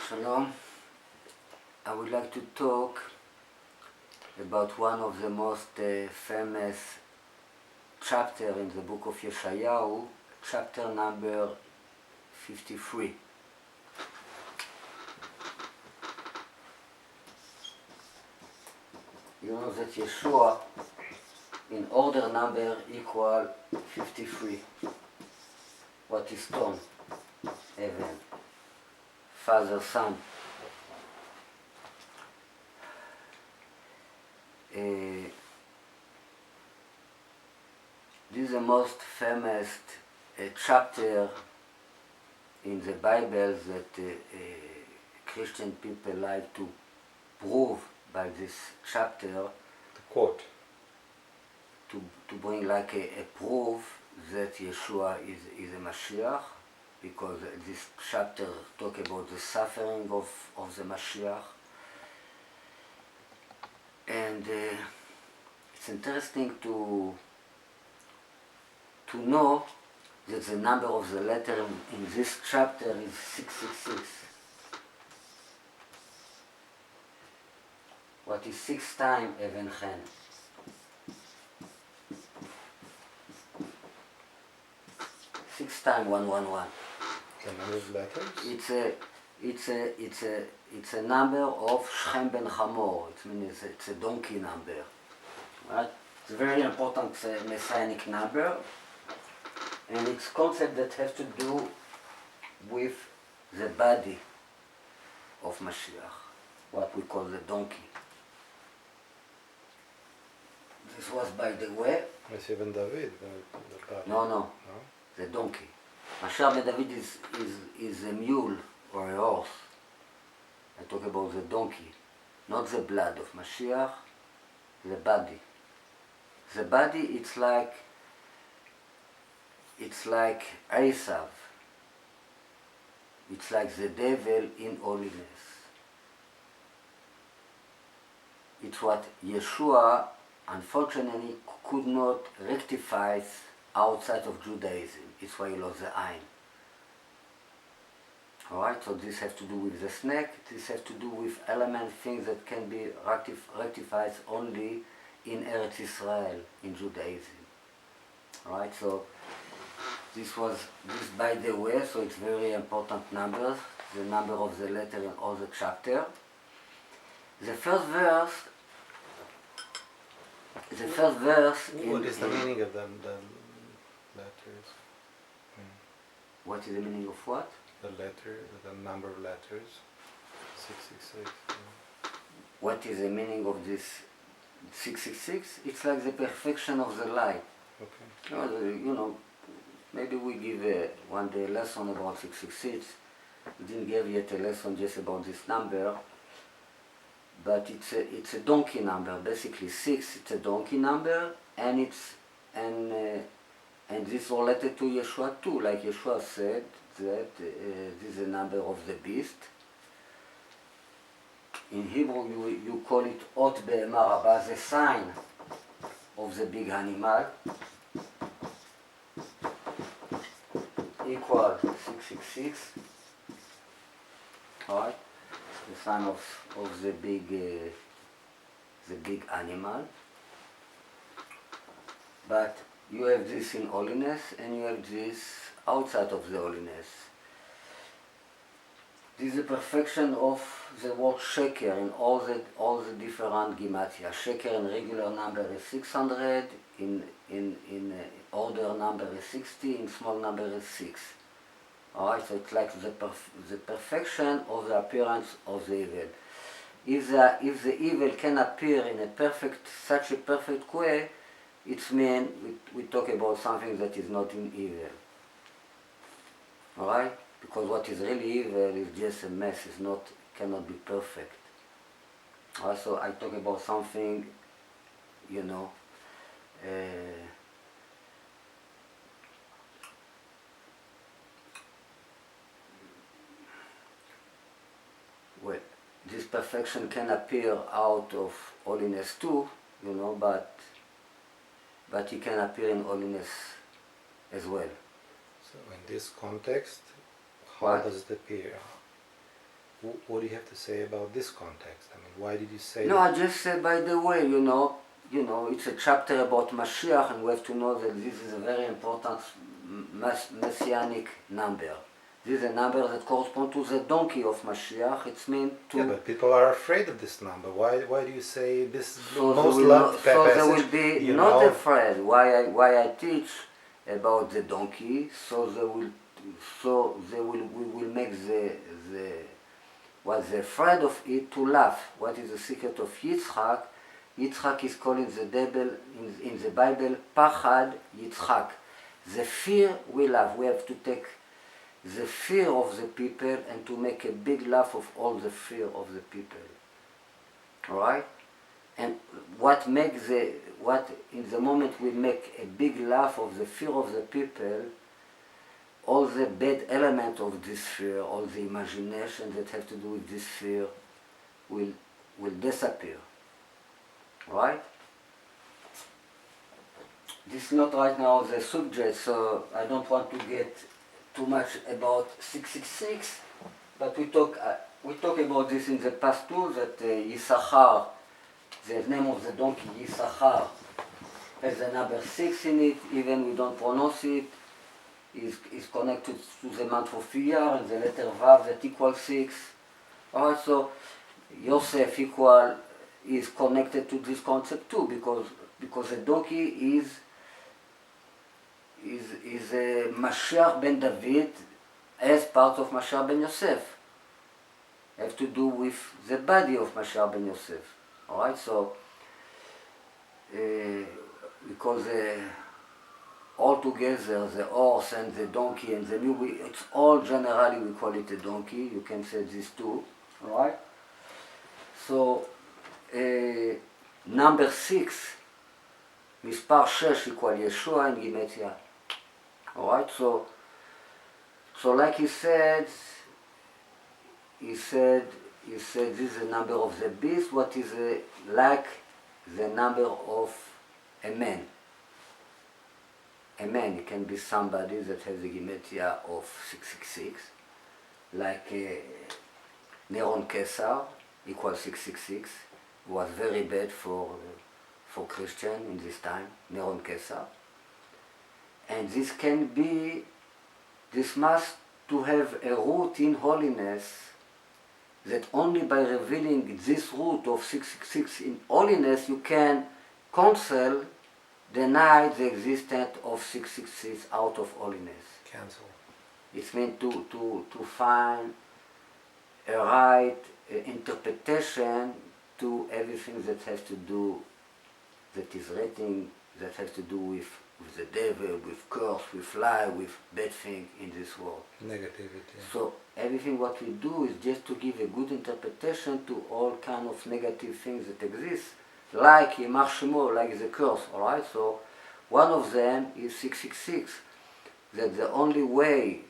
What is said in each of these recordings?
Shalom. I would like to talk about one of the most famous chapters in the book of Yeshayahu, chapter number 53. You know that Yeshua in order number equal 53. What is stone? Heaven. Father, Son. This is the most famous chapter in the Bible that Christian people like to prove by this chapter. The quote. To bring like a proof that Yeshua is a Mashiach, because this chapter talk about the suffering of the Mashiach. And it's interesting to know that the number of the letter in this chapter is 666. What is 6 times Even Chen? 6 times 111. The number of letters? It's a number of Shem ben Hamor. It means it's a donkey number. Right? It's a very important messianic number, and it's concept that has to do with the body of Mashiach, what we call the donkey. This was, by the way. It's even David. No. The donkey. Mashiach ben David is a mule or a horse. I talk about the donkey, not the blood of Mashiach, the body. The body, it's like Esav. It's like the devil in holiness. It's what Yeshua, unfortunately, could not rectify outside of Judaism. It's why he lost the Ein. Alright, so this has to do with the snake. This has to do with element things that can be rectified only in Eretz Israel, in Judaism. Alright, so this by the way, so it's very important numbers, the number of the letter in all the chapter. The first verse. What is the meaning of the letters? What is the meaning of what? The number of letters. 666. What is the meaning of this 666? It's like the perfection of the light. Okay. You know, maybe we give one day a lesson about 666. We didn't give yet a lesson just about this number, but it's a donkey number. Basically 6, it's a donkey number, and this is related to Yeshua too, like Yeshua said that this is the number of the beast. In Hebrew you call it Ot Be'emar Haba, the sign of the big animal, equal 666. Alright, the sign of the big animal. But you have this in holiness, and you have this outside of the holiness. This is the perfection of the word sheker in all the different gematria. Sheker in regular number is 600, in order number is 60, in small number is 6. Alright, so it's like the perfection of the appearance of the evil. If the evil can appear in such a perfect way, it's mean we talk about something that is not in evil. Alright? Because what is really evil is just a mess, cannot be perfect. Also, I talk about something, you know, well, this perfection can appear out of holiness too, you know, but it can appear in holiness as well. So in this context, how What? does it appear? what do you have to say about this context? I mean, why did you say No, that? I just said, by the way, it's a chapter about Mashiach, and we have to know that this is a very important messianic number. This is a number that corresponds to the donkey of Mashiach. It's meant to... Yeah, but people are afraid of this number. Why do you say this So most they will loved so passage? they will be you not know? afraid. Why I teach about the donkey? We will make the what they're afraid of it to laugh. What is the secret of Yitzchak? Yitzchak is called in the Bible Pachad Yitzchak. The fear we laugh. We have to take the fear of the people and to make a big laugh of all the fear of the people. Alright? And in the moment we make a big laugh of the fear of the people, all the bad element of this fear, all the imagination that have to do with this fear will disappear. Right? This is not right now the subject, so I don't want to get too much about 666, but we talk about this in the past too, that Yisachar, the name of the donkey Yisachar, has the number 6 in it, even we don't pronounce it, is connected to the month of Iyar and the letter Vav that equals 6. Alright, so Yosef is connected to this concept too, because the donkey is a Mashiach ben David as part of Mashiach ben Yosef. Have to do with the body of Mashiach ben Yosef. Alright, so because all together, the horse and the donkey and the mule, it's all generally we call it a donkey. You can say this too, alright? So number 6, מספר 6 equal Yeshua in Gematria. Alright, so like he said this is the number of the beast. What is like the number of a man? A man, it can be somebody that has the gematria of 666, like Neron Caesar equals 666. It was very bad for Christian in this time, Neron Caesar. And this must to have a root in holiness, that only by revealing this root of 666 in holiness you can cancel, deny the existence of 666 out of holiness. Cancel. It's meant to find a right interpretation to everything that has to do, that is written, that has to do with the devil, with curse, with lie, with bad thing in this world. Negativity. So everything what we do is just to give a good interpretation to all kind of negative things that exist, like Yimach Shemo, like the curse, alright? So one of them is 666, that the only way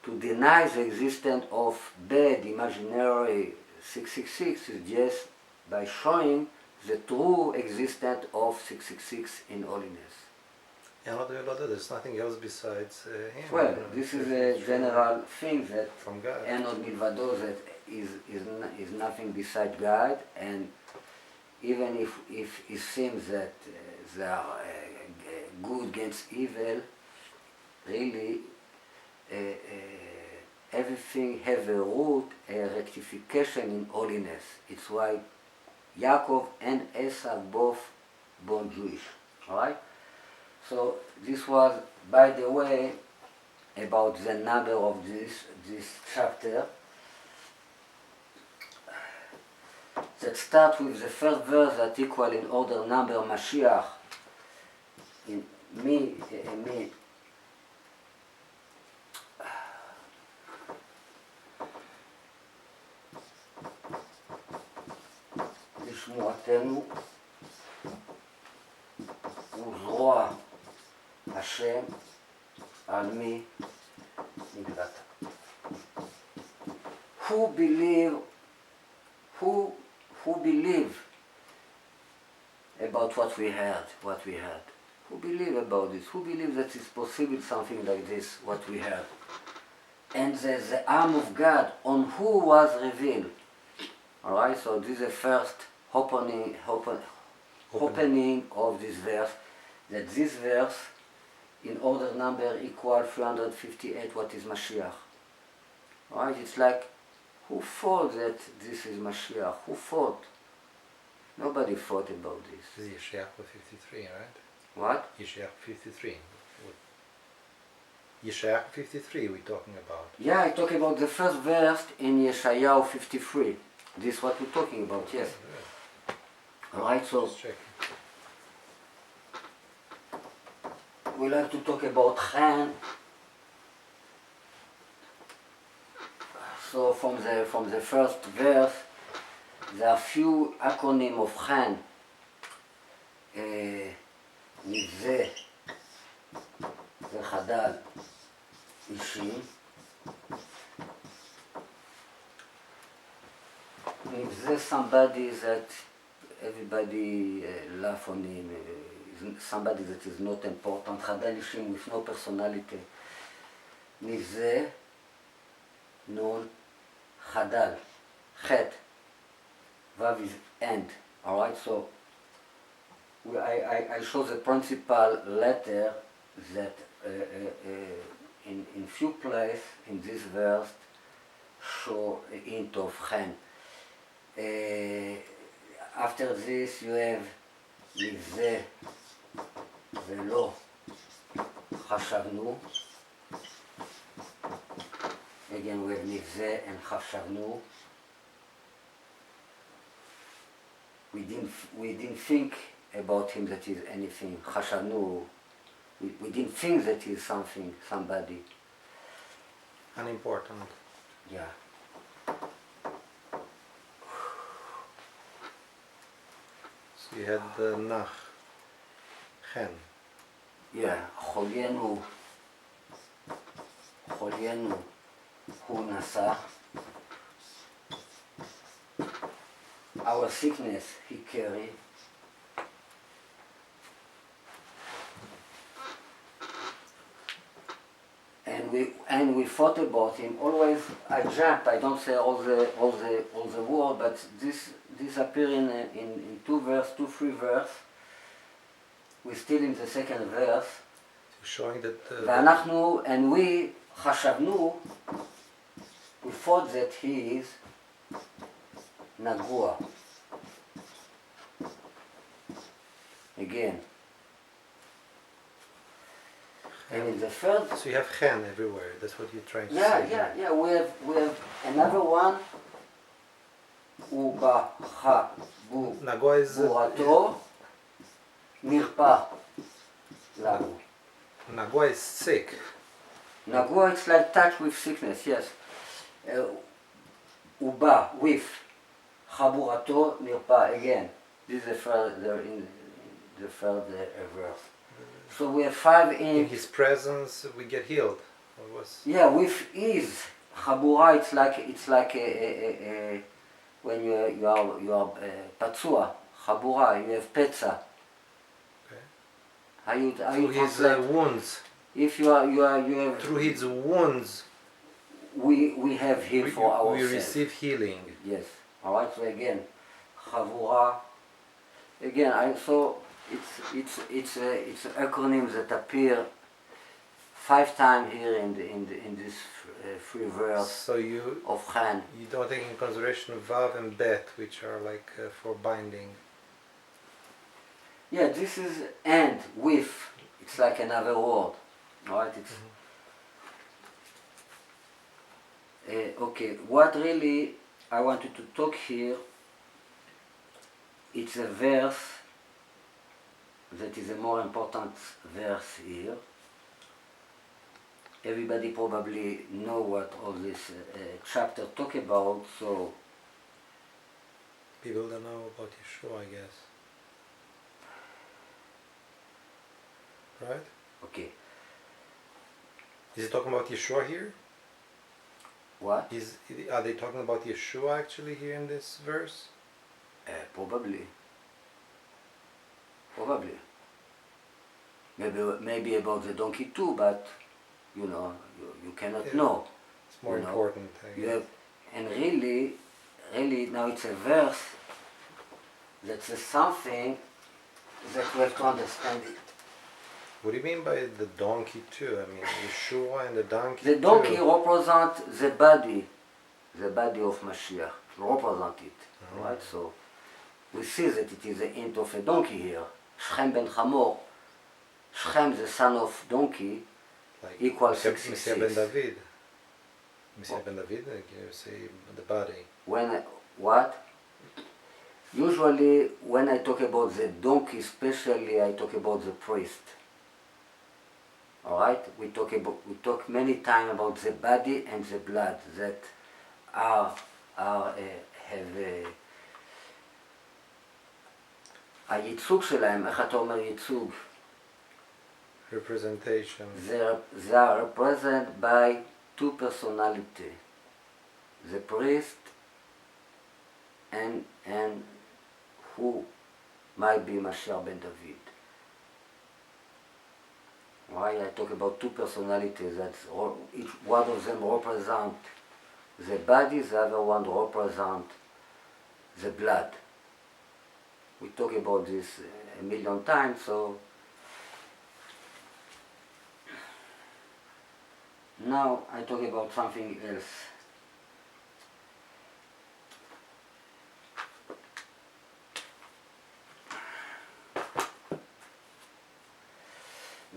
to deny the existence of bad imaginary 666 is just by showing the true existence of 666 in holiness. There's nothing else besides him. Well, this is a general thing that from God. Enod Milvado, that is nothing besides God, and even if it seems that they are good against evil, really everything has a root, a rectification in holiness. It's why Yaakov and Esau both born Jewish. Alright? So this was, by the way, about the number of this chapter, that start with the first verse that equal in order number Mashiach in me לשמועתנו וזרוע השם על מי נגלת. Who believe about what we heard? Who believe about this? Who believe that it's possible something like this, what we heard? and the arm of God on who was revealed. Alright, so this is the first opening of this verse, that this verse in order number equal 358 what is Mashiach. Right? It's like, who thought that this is Mashiach? Who thought? Nobody thought about this. This is Yeshayahu 53, right? What? Yeshayahu 53. Yeshayahu 53 we're talking about. Yeah, I talk about the first verse in Yeshayahu 53. This is what we're talking about, yes. Yeah. Alright, so Just checking. we like to talk about Chen. So from the first verse, there are few acronyms of Chen. נבזה, זה חדל, אישי. נבזה somebody that everybody laugh on him, somebody that is not important, חדל אישים with no personality. נבזה, נון, חדל, חטא, vav is end, alright, so I show the principal letter that in few places in this verse show a hint of Chen. After this you have לבזה ולא חשבנו. Again we have לבזה and חשבנו. We didn't think about him that is anything. חשבנו. We didn't think that he is something, somebody. Unimportant. Yeah. So you had the Nach, Chen. Yeah. חוליינו הוא נשא. Our sickness he carried. And we thought about him. Always I jump. I don't say all the word, but this appear in two, three verse. We're still in the second verse. Showing that. ואנחנו, and we חשבנו, we thought that he is נגוע. Again. And in the third, So you have Chen everywhere. That's what you're trying to say. Yeah. We have another one. הוא Nagua is. בגבורתו נרפא לנו. Nagua is sick. נגוע, it's like touch with sickness, yes. הוא בא with חבורתו נרפא. Again, this is the third verse. So we have 5 In his presence, we get healed. Yeah, with his חבורה, it's like when you are פצוע, חבורה, you have פצע. Okay. How you Through his translate? wounds. If you have Through his wounds, we have healed for ourselves. we receive healing. Yes. All right. So again, חבורה. Again, I saw it's acronyms that appear 5 times here in this free verse So of Chen. you don't take in consideration Vav and Bet, which are like for binding. Yeah, this is and with. It's like another word. All right. It's okay. What really I wanted to talk here. It's a verse that is a more important verse here. Everybody probably know what all this chapter talk about, so People don't know about Yeshua, I guess. Right? okay. Is he talking about Yeshua here? What? Are they talking about Yeshua actually here in this verse? Probably. Maybe about the donkey too, but you know, you cannot know. It's more you know. important. I You guess. have, and really, now it's a verse that says something that we have to understand it. What do you mean by the donkey too? I mean, Yeshua and the donkey The donkey too. represents the body of Mashiach, represent it, right? So we see that it is the hint of a donkey here. Shechem ben Hamor, Shechem, the son of donkey, Like equals Messiah ben 66. David. Messiah ben David, like you say the body. What? Usually when I talk about the donkey, especially I talk about the priest. Alright? We talk many times about the body and the blood that have הייצוג שלהם, איך אתה אומר ייצוג? Representation. They are represented by two personalities, the priest and who might be Mashiach ben David. Why I talk about two personalities, that each one of them represent the body, the other one represent the blood. We talk about this a million times, so now I talk about something else.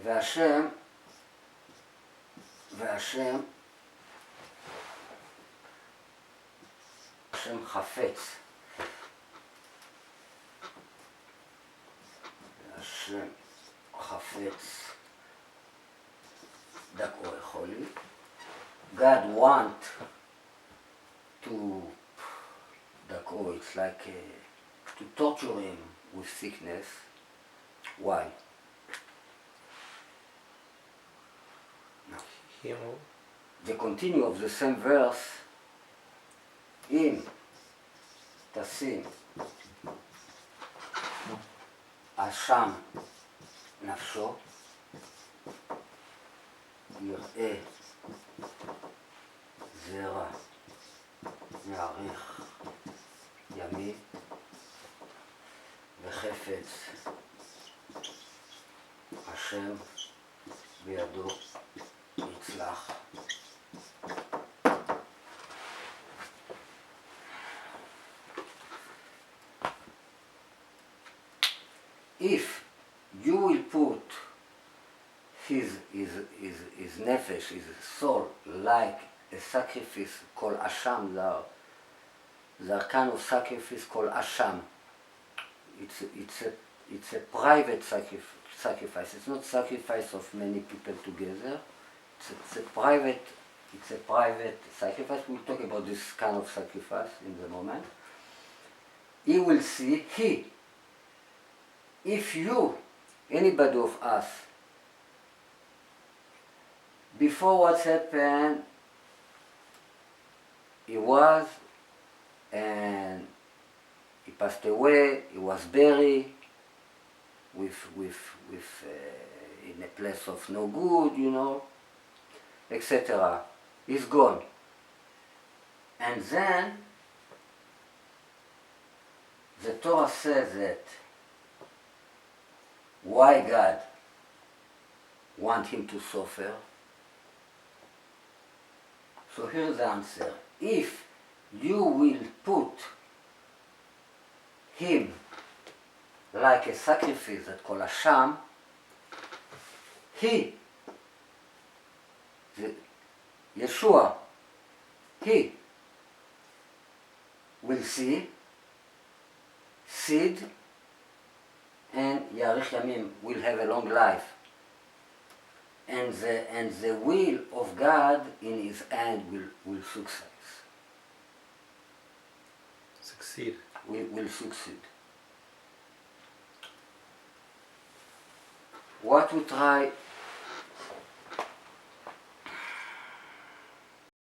והשם חפץ. השם חפץ דרכו יכולי. God want to דרכו, it's like to torture him with sickness. Why? The continue of the same verse, אם תשים אשם נפשו, יראה זרע יאריך ימים וחפץ השם בידו יצלח. If you will put his nefesh, his soul, like a sacrifice called Asham, the kind of sacrifice called Asham, it's a private sacrifice. It's not sacrifice of many people together. It's a private sacrifice. We'll talk about this kind of sacrifice in the moment. He will see, if you, anybody of us, before what's happened, he was, and he passed away, he was buried in a place of no good, you know, etc. He's gone. And then the Torah says that why God want him to suffer? So here's the answer. If you will put him like a sacrifice that called Asham, Yeshua, he will see seed, and Yarich Yamim will have a long life. And the will of God in his hand will succeed. Will succeed. What we try